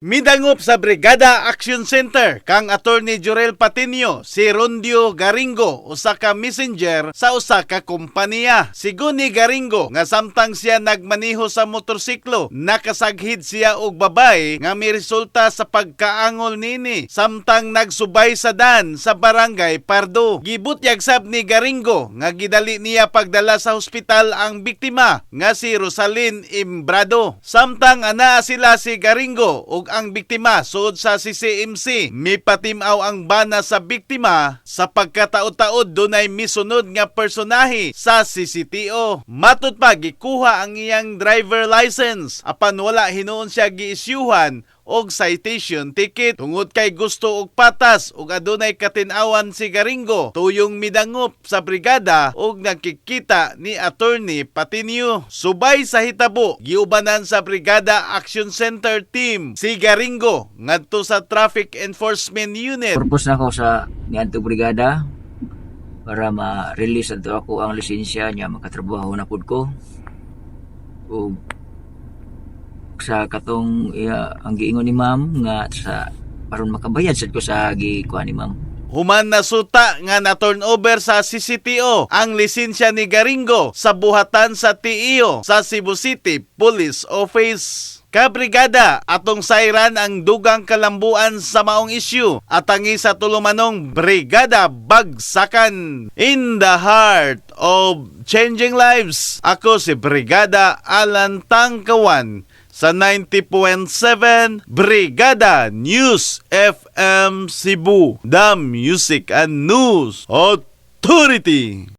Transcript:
Midangop sa Brigada Action Center kang Attorney Jorel Patinio si Rondio Garingo usa ka messenger sa usa ka kompanya. Sigun ni Garingo nga samtang siya nagmaneho sa motorsiklo, nakasaghid siya og babae nga may resulta sa pagkaangol nini samtang nagsubay sa dan sa barangay Pardo. Gibutyag sab ni Garingo nga gidali niya pagdala sa hospital ang biktima nga si Rosalyn Imbrado. Samtang anaa sila si Garingo ug ang biktima suod sa CCMC. Mipatimaw ang bana sa biktima sa pagkataod-taod dunay misunod nga personahe sa CCTO. Matud pa gikuha ang iyang driver license apan wala hinuon siya giisyuhan og citation ticket tungod kay gusto og patas ug adunay katin-awan si Garingo tuyong midangop sa brigada ug nagkikita ni Attorney Patinio. Subay sa hitabo giubanan sa Brigada Action Center team si Garingo ngadto sa Traffic Enforcement Unit. Purpose na ako sa niadto brigada para ma-release adto ako ang lisensya niya makatrabaho na pud ko. Ug sa katong ang giingon ni ma'am nga sa aron makabayad sad ko sa gikuha ni ma'am. Human nasuta nga na-turn over sa CCTO ang lisensya ni Garingo sa buhatan sa TIO sa Cebu City Police Office. Kabrigada, atong sayran ang dugang kalambuan sa maong issue at tangi sa tulumanong Brigada Bagsakan. In the heart of changing lives, ako si Brigada Alan Tangkawan sa 90.7 Brigada News FM Cebu, the Music and News Authority.